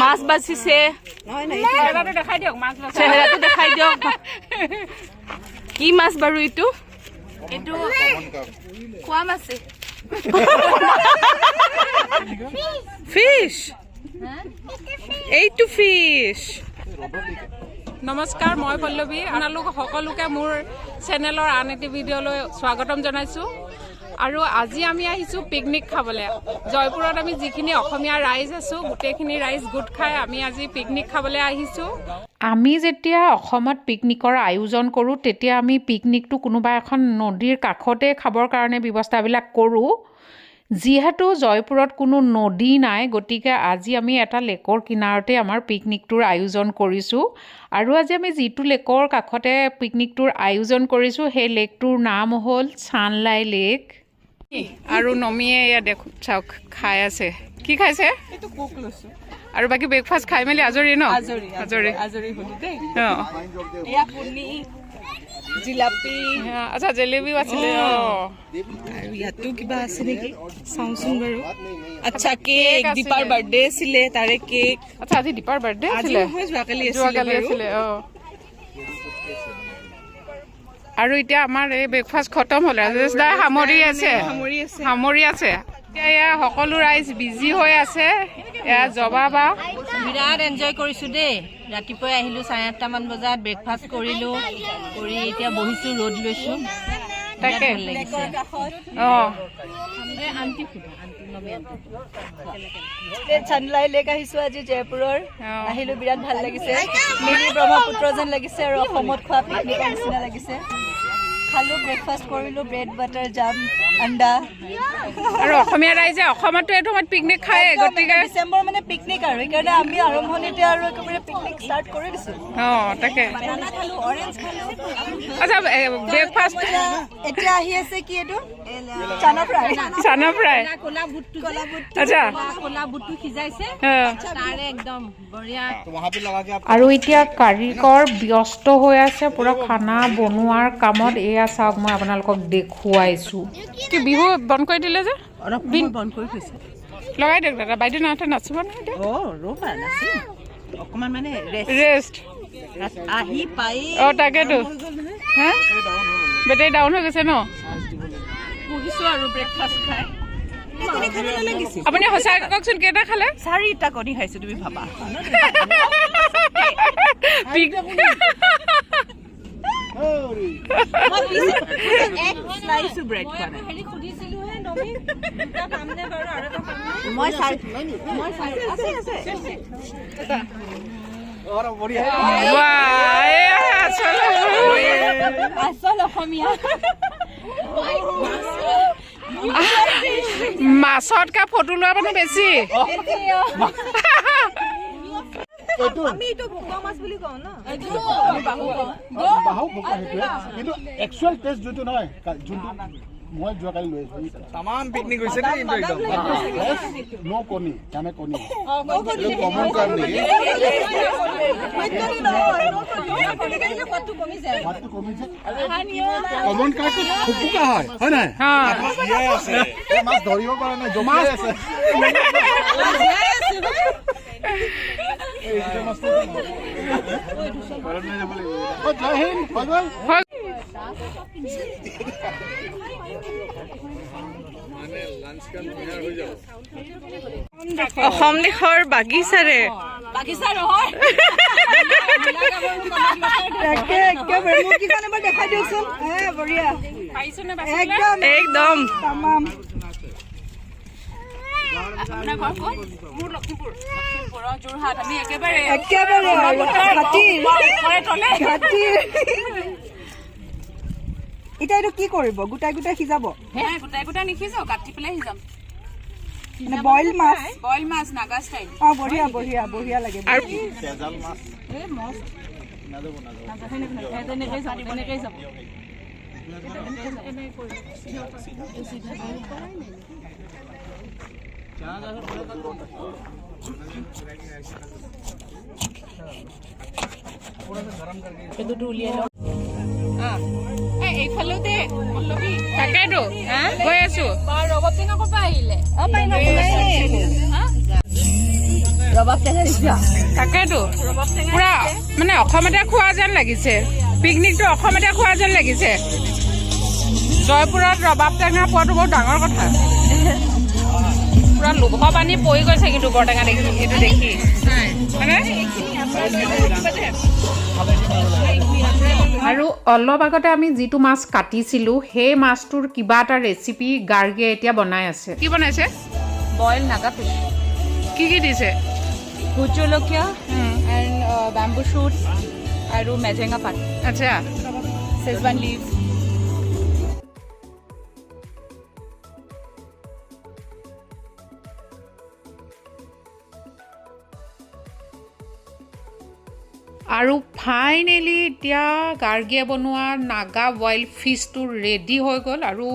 মাছ বাচিছে চেহেৰাটো দেখাই দিয়ক কি মাছ বাৰু এইটো এইটো খোৱা মাছে ফিশ এইটো ফিশ নমস্কাৰ মই পল্লৱী আপোনালোক সকলোকে মোৰ চেনেলৰ আন এটি ভিডিঅ'লৈ স্বাগতম জনাইছোঁ আৰু আজি আমি আহিছোঁ পিকনিক খাবলৈ জয়পুৰত আমি যিখিনি অসমীয়া ৰাইজ আছোঁ গোটেইখিনি ৰাইজ গোট খাই আমি আজি পিকনিক খাবলৈ আহিছোঁ আমি যেতিয়া অসমত পিকনিকৰ আয়োজন কৰোঁ তেতিয়া আমি পিকনিকটো কোনোবা এখন নদীৰ কাষতে খাবৰ কাৰণে ব্যৱস্থাবিলাক কৰোঁ যিহেতু জয়পুৰত কোনো নদী নাই গতিকে আজি আমি এটা লেকৰ কিনাৰতে আমাৰ পিকনিকটোৰ আয়োজন কৰিছোঁ আৰু আজি আমি যিটো লেকৰ কাষতে পিকনিকটোৰ আয়োজন কৰিছোঁ সেই লেকটোৰ নাম হ'ল চানলাই লেক আৰু নমিয়ে এয়া দেখো চাওক খাই আছে কি খাইছে এইটো কোক লৈছো আৰু বাকি ব্ৰেকফাষ্ট খাই মেলি আজৰি ন আজৰি হলি দেই এয়া পুনি জিলাপি আচ্ছা জেলেবিও আছিলে আৰু ইয়াতো কিবা আছে নেকি চাওঁচোন বাৰু আচ্ছা কেক দীপাৰ বাৰ্থডে আছিলে তাৰে কেক আচ্ছা আজি দীপাৰ বাৰ্থডে আছিলে যোৱাকালি আছিলে আৰু এতিয়া আমাৰ এই ব্ৰেকফাষ্ট খতম হ'ল ৰাজেশ দা সামৰি আছে এতিয়া সকলো ৰাইজ বিজি হৈ আছে এয়া জবা বা বিৰাট এনজয় কৰিছোঁ দেই ৰাতিপুৱাই আহিলোঁ 8:30 মান বজাত ব্ৰেকফাষ্ট কৰিলোঁ কৰি এতিয়া বহিছোঁ ৰ'দ লৈছোঁ তাকে চানলাই লেক আহিছোঁ আজি জয়পুৰৰ আহিলোঁ বিৰাট ভাল লাগিছে মিনি ব্ৰহ্মপুত্ৰ যেন লাগিছে আৰু অসমত খোৱা পিকনিকৰ নিচিনা লাগিছে খালোঁ ব্ৰেকফাষ্ট কৰিলোঁ ব্ৰেড বাটাৰ জাম আণ্ডা আৰু অসমীয়া ৰাইজে অসমতো এইটো সময়ত পিকনিক খায় গতিকে ডিচেম্বৰ মানে পিকনিক আৰু সেইকাৰণে আমি আৰম্ভণিতে আৰু একেবাৰে পিকনিক ষ্টাৰ্ট কৰি দিছোঁ তাকে অৰেঞ্জ খালোঁ আচ্ছা ব্ৰেকফাষ্ট এতিয়া আহি আছে কি এইটো চানা ফ্ৰাই আচ্ছা সিজাইছে একদম বঢ়িয়া আৰু এতিয়া কাৰিকৰ ব্যস্ত হৈ আছে পুৰা খানা বনোৱাৰ কামত এয়া চাওক মই আপোনালোকক দেখুৱাইছোঁ কি বিহু বন্ধ কৰি দিলে যে বন্ধ কৰি থৈছে লগাই দিয়ক দাদা বাইদেউ নাথে নাচিব নহয় অকমান মানে ৰেষ্ট আহি পাই তাকেতো হা বেটেৰী ডাউন হৈ গৈছে ন বহিছোঁ আৰু ব্ৰেকফাষ্ট খাই আপুনি সঁচাই কওকচোন কেইটা খালে 4টা কণী খাইছোঁ তুমি ভাবা মাছতকে ফটো লোৱা মানে বেছি আমি এইটো ভোকা মাছ বুলি কওঁ ন বাহু ভোকা সেইটোৱে কিন্তু একচুৱেল টেষ্ট যোনটো নহয় যোনটো মই যোৱাকালি লৈ আহিছোঁ তামাম পিকনিক হৈছে দেই কিন্তু একদম নো কণী কামে কণী কমন কাম নেকি কমন কামটো ফুকা হয় নহয় মাছ ধৰিব পৰা নাই জমা আছে অসম দেশৰ বাগিচাৰে দেখাই দিয়কচোন বঢ়িয়া একদম যোৰহাট আমি একেবাৰে এতিয়া এইটো কি কৰিব গোটাই সিজাব গোটাই নিসিজাও কাটি পেলাই সিজাম বইল মাছ নাগা ষ্টাইল বঢ়িয়া বঢ়িয়া বঢ়িয়া লাগে এইফালেও দে তাকেতো গৈ আছো ৰবটিং আকৌ আহিলে ৰবাব টেঙা দিছে তাকেতো পুৰা মানে অসমতে খোৱা যেন লাগিছে পিকনিকটো অসমতে খোৱা যেন লাগিছে জয়পুৰত ৰবাব টেঙা পোৱাটো বহুত ডাঙৰ কথা পুৰা লোভ পানী পৰি গৈছে কিন্তু বৰটেঙা দেখি এইটো দেখি আৰু অলপ আগতে আমি যিটো মাছ কাটিছিলোঁ সেই মাছটোৰ কিবা এটা ৰেচিপি গাৰ্গীয়ে এতিয়া বনাই আছে কি বনাইছে বইল নাগা ফিছ কি দিছে ভোট জলকীয়া এণ্ড বেম্বু শ্বুট আৰু মেজেঙা পাত আচ্ছা চেজৱান লিভছ আৰু ফাইনেলি এতিয়া গাৰ্গীয়ে বনোৱা নাগা বইল ফিছটো ৰেডি হৈ গ'ল আৰু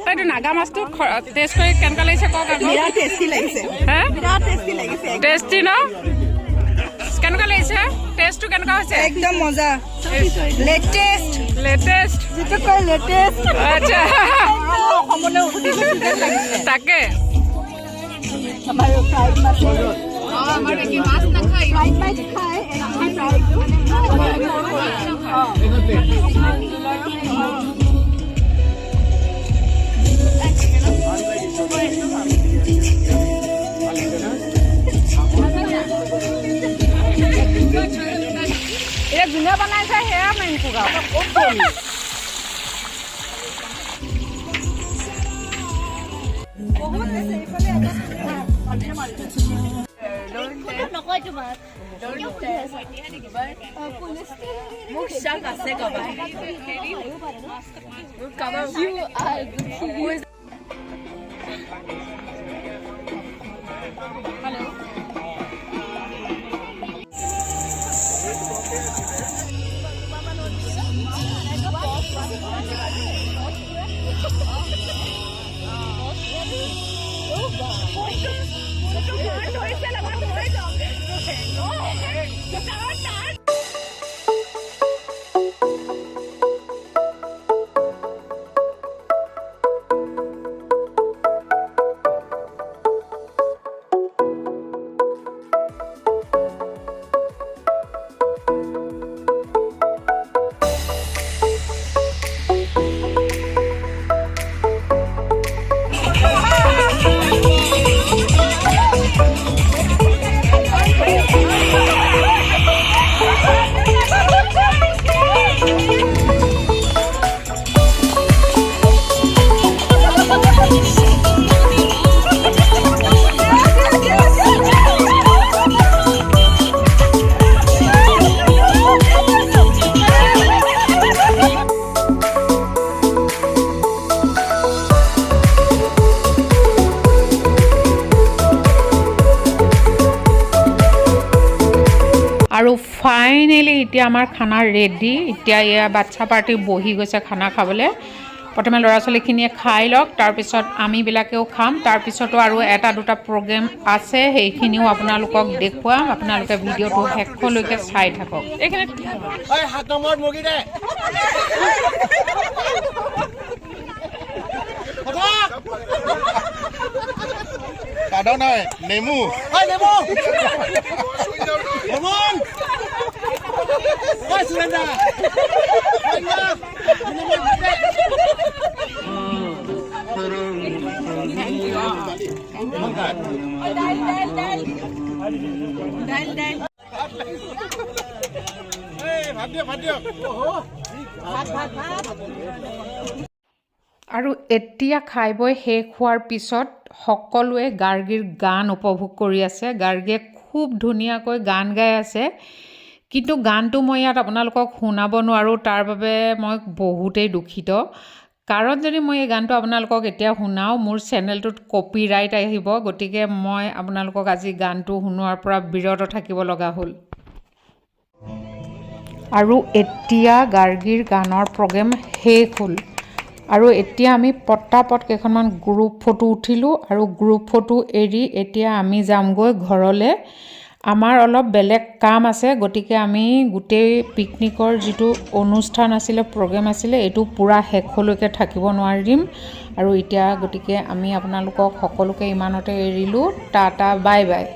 এইটো নাগা মাছটো টেষ্ট কৰি কেনেকুৱা লাগিছে কওক আকৌ বিৰাট টেষ্টি লাগিছে বিৰাট টেষ্টি লাগিছে টেষ্টি ন কেনেকুৱা লাগিছে টেষ্টটো কেনেকুৱা হৈছে একদম মজা লেটেষ্ট যিটো কয় লেটেষ্ট আচ্ছা অসমলৈ উভতি গৈছে যেন লাগিছে তাকে আমাৰ ফ্ৰাইড মাছ আমাৰ কি মাছ নাখায় ফ্ৰাইড মাছ খায় এতিয়া যোনে বনাইছে সেয়া মেইনটো গাঁও আৰু ফাইনেলি এতিয়া আমাৰ খানা ৰেডি এতিয়া এয়া বাচ্চা পাৰ্টি বহি গৈছে খানা খাবলৈ প্ৰথমে ল'ৰা ছোৱালীখিনিয়ে খাই লওক তাৰপিছত আমিবিলাকেও খাম তাৰপিছতো আৰু এটা দুটা প্ৰগ্ৰেম আছে সেইখিনিও আপোনালোকক দেখুৱাম আপোনালোকে ভিডিঅ'টো শেষলৈকে চাই থাকক এইখিনি কাদা নাই নেমু নেমু লেমন ওই সুরেন্দা আৰু এতিয়া খাই বৈ শেষ হোৱাৰ পিছত সকলোৱে গাৰ্গীৰ গান উপভোগ কৰি আছে গাৰ্গীয়ে খুব ধুনীয়াকৈ গান গাই আছে কিন্তু গানটো মই ইয়াত আপোনালোকক শুনাব নোৱাৰোঁ তাৰ বাবে মই বহুতেই দুখিত কাৰণ যদি মই এই গানটো আপোনালোকক এতিয়া শুনাও মোৰ চেনেলটোত কপিৰাইট আহিব গতিকে মই আপোনালোকক আজি গানটো শুনোৱাৰ পৰা বিৰত থাকিব লগা হ'ল আৰু এতিয়া গাৰ্গীৰ গানৰ প্ৰগ্ৰেম শেষ হ'ল আৰু এতিয়া আমি পটাপট কেইখনমান গ্ৰুপ ফটো উঠিলোঁ আৰু গ্ৰুপ ফটো এৰি এতিয়া আমি যামগৈ ঘৰলৈ আমাৰ অলপ বেলেগ কাম আছে গতিকে আমি গোটেই পিকনিকৰ যিটো অনুষ্ঠান আছিলে প্ৰগ্ৰেম আছিলে এইটো পুৰা শেষলৈকে থাকিব নোৱাৰিম আৰু এতিয়া গতিকে আমি আপোনালোকক সকলোকে ইমানতে এৰিলোঁ টাটা বাই বাই